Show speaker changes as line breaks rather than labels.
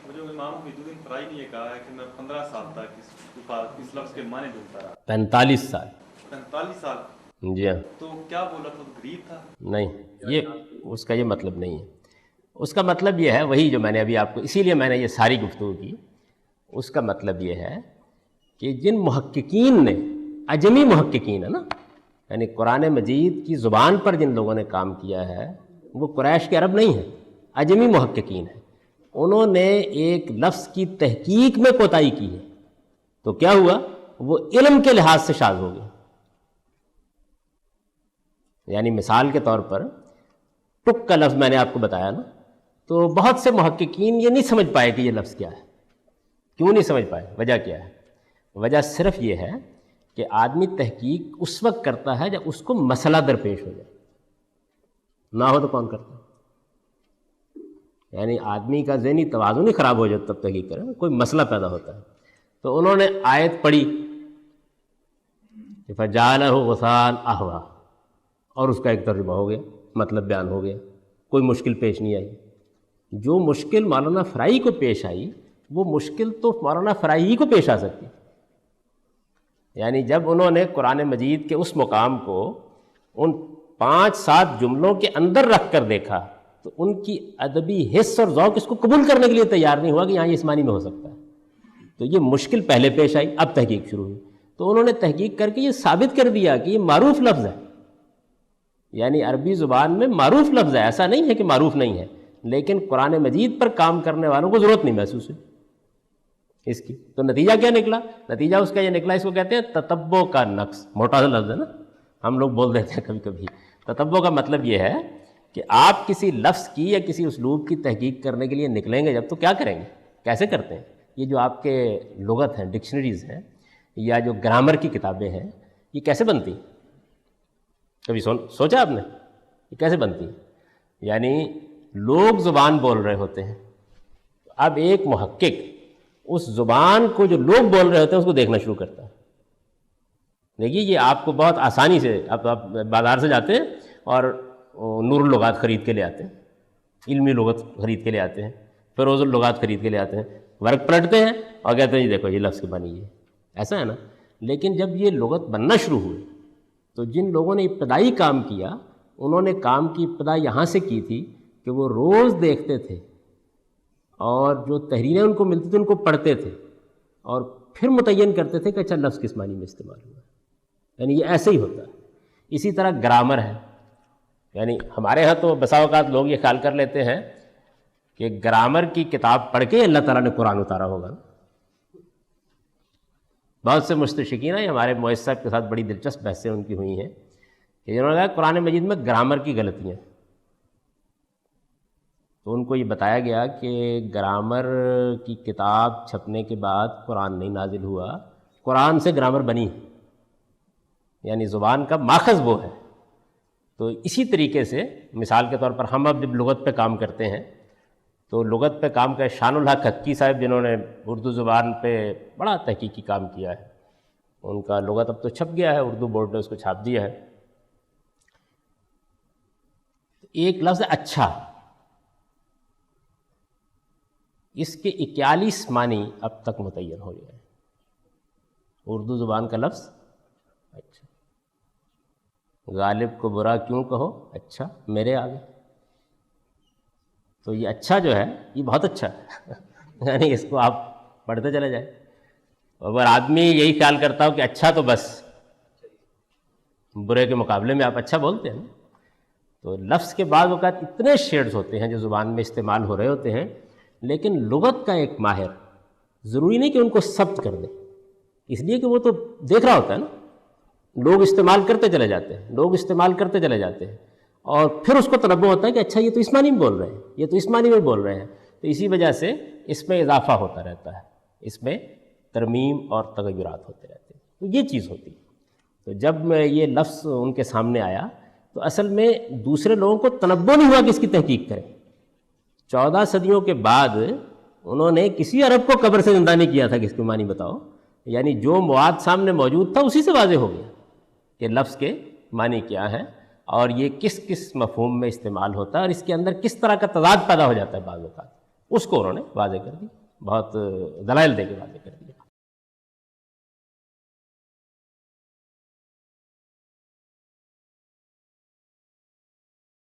جو امام وحید فرائی نے یہ کہا ہے کہ میں 15 سال تک اس لفظ کے معنی ڈھونڈتا رہا.
45 سال.
45 سال.
جی ہاں.
تو کیا وہ لفظ غریب تھا؟
نہیں، یہ اس کا یہ مطلب نہیں ہے. اس کا مطلب یہ ہے وہی جو میں نے ابھی آپ کو، اسی لیے میں نے یہ ساری گفتگو کی. اس کا مطلب یہ ہے کہ جن محققین نے، عجمی محققین ہے نا، یعنی قرآن مجید کی زبان پر جن لوگوں نے کام کیا ہے وہ قریش کے عرب نہیں ہیں، عجمی محققین ہیں. انہوں نے ایک لفظ کی تحقیق میں کوتاہی کی ہے تو کیا ہوا، وہ علم کے لحاظ سے شاذ ہو گیا. یعنی مثال کے طور پر ٹک کا لفظ میں نے آپ کو بتایا نا، تو بہت سے محققین یہ نہیں سمجھ پائے کہ یہ لفظ کیا ہے. کیوں نہیں سمجھ پائے؟ وجہ کیا ہے؟ وجہ صرف یہ ہے کہ آدمی تحقیق اس وقت کرتا ہے جب اس کو مسئلہ درپیش ہو جائے، نہ ہو تو کون کرتا ہے؟ یعنی آدمی کا ذہنی توازن ہی خراب ہو جائے تب تحقیق کرے، کوئی مسئلہ پیدا ہوتا ہے. تو انہوں نے آیت پڑھی فَجَعَلَهُ غُثَاءً أَحْوَىٰ، اور اس کا ایک ترجمہ ہو گیا، مطلب بیان ہو گیا، کوئی مشکل پیش نہیں آئی. جو مشکل مولانا فرائی کو پیش آئی وہ مشکل تو مولانا فرائی ہی کو پیش آ سکتی. یعنی جب انہوں نے قرآن مجید کے اس مقام کو ان 5-7 جملوں کے اندر رکھ کر دیکھا تو ان کی ادبی حس اور ذوق اس کو قبول کرنے کے لیے تیار نہیں ہوا کہ یہاں یہ اس معنی میں ہو سکتا ہے. تو یہ مشکل پہلے پیش آئی، اب تحقیق شروع ہوئی. تو انہوں نے تحقیق کر کے یہ ثابت کر دیا کہ یہ معروف لفظ ہے، یعنی عربی زبان میں معروف لفظ ہے، ایسا نہیں ہے کہ معروف نہیں ہے، لیکن قرآن مجید پر کام کرنے والوں کو ضرورت نہیں محسوس ہوئی اس کی. تو نتیجہ کیا نکلا؟ نتیجہ اس کا یہ نکلا، اس کو کہتے ہیں تتبع کا نقص. موٹا سا لفظ ہے نا، ہم لوگ بول دیتے ہیں کبھی کبھی. تتبع کا مطلب یہ ہے کہ آپ کسی لفظ کی یا کسی اسلوب کی تحقیق کرنے کے لیے نکلیں گے جب، تو کیا کریں گے؟ کیسے کرتے ہیں؟ یہ جو آپ کے لغت ہیں، ڈکشنریز ہیں یا جو گرامر کی کتابیں ہیں، یہ کیسے بنتی؟ کبھی سوچا آپ نے یہ کیسے بنتی؟ یعنی لوگ زبان بول رہے ہوتے ہیں، اب ایک محقق اس زبان کو جو لوگ بول رہے ہوتے ہیں اس کو دیکھنا شروع کرتا ہے. دیکھیے یہ آپ کو بہت آسانی سے، آپ بازار سے جاتے ہیں اور نور اللغات خرید کے لے آتے ہیں، علمی لغت خرید کے لے آتے ہیں، فیروز اللغات خرید کے لے آتے ہیں، ورق پلٹتے ہیں اور کہتے ہیں جی دیکھو یہ لفظ کے معنی یہ ایسا ہے نا. لیکن جب یہ لغت بننا شروع ہوئی تو جن لوگوں نے ابتدائی کام کیا انہوں نے کام کی ابتدا یہاں سے کی تھی کہ وہ روز دیکھتے تھے اور جو تحریریں ان کو ملتی تھیں ان کو پڑھتے تھے اور پھر متعین کرتے تھے کہ اچھا لفظ کس معنی میں استعمال ہوا ہے. یعنی یہ ایسے ہی ہوتا ہے. اسی طرح گرامر ہے، یعنی ہمارے ہاں تو بسا اوقات لوگ یہ خیال کر لیتے ہیں کہ گرامر کی کتاب پڑھ کے اللہ تعالیٰ نے قرآن اتارا ہوگا. بہت سے مستشرقین ہیں، ہمارے معز صاحب کے ساتھ بڑی دلچسپ بحثیں ان کی ہوئی ہیں کہ جنہوں نے کہا قرآن مجید میں گرامر کی غلطیاں. تو ان کو یہ بتایا گیا کہ گرامر کی کتاب چھپنے کے بعد قرآن نہیں نازل ہوا، قرآن سے گرامر بنی، یعنی زبان کا ماخذ وہ ہے. تو اسی طریقے سے مثال کے طور پر ہم اب جب لغت پہ کام کرتے ہیں تو لغت پہ کام کا شان الحق حقی صاحب جنہوں نے اردو زبان پہ بڑا تحقیقی کام کیا ہے، ان کا لغت اب تو چھپ گیا ہے، اردو بورڈ نے اس کو چھاپ دیا ہے. ایک لفظ اچھا، اس کے 41 معنی اب تک متعین ہو گئے ہیں. اردو زبان کا لفظ اچھا، غالب کو برا کیوں کہو اچھا میرے آگے. تو یہ اچھا جو ہے یہ بہت اچھا ہے یعنی اس کو آپ پڑھتے چلے جائیں. اگر آدمی یہی خیال کرتا ہو کہ اچھا تو بس برے کے مقابلے میں آپ اچھا بولتے ہیں نا، تو لفظ کے بعد اوقات اتنے شیڈز ہوتے ہیں جو زبان میں استعمال ہو رہے ہوتے ہیں، لیکن لغت کا ایک ماہر ضروری نہیں کہ ان کو ثبت کر دے، اس لیے کہ وہ تو دیکھ رہا ہوتا ہے نا. لوگ استعمال کرتے چلے جاتے ہیں، لوگ استعمال کرتے چلے جاتے ہیں اور پھر اس کو تنبؤ ہوتا ہے کہ اچھا یہ تو اس معنی میں بول رہے ہیں، یہ تو اس معنی میں بول رہے ہیں. تو اسی وجہ سے اس میں اضافہ ہوتا رہتا ہے، اس میں ترمیم اور تغیرات ہوتے رہتے ہیں. تو یہ چیز ہوتی ہے. تو جب یہ لفظ ان کے سامنے آیا تو اصل میں دوسرے لوگوں کو تنبؤ نہیں ہوا کہ اس کی تحقیق کریں. 14 صدیوں کے بعد انہوں نے کسی عرب کو قبر سے زندہ نہیں کیا تھا کہ اس کے معنی بتاؤ، یعنی جو مواد سامنے موجود تھا اسی سے واضح ہو گیا کہ لفظ کے معنی کیا ہے اور یہ کس کس مفہوم میں استعمال ہوتا ہے اور اس کے اندر کس طرح کا تضاد پیدا ہو جاتا ہے بعض اوقات. اس کو انہوں نے واضح کر دی، بہت دلائل دے کے واضح کر دیا۔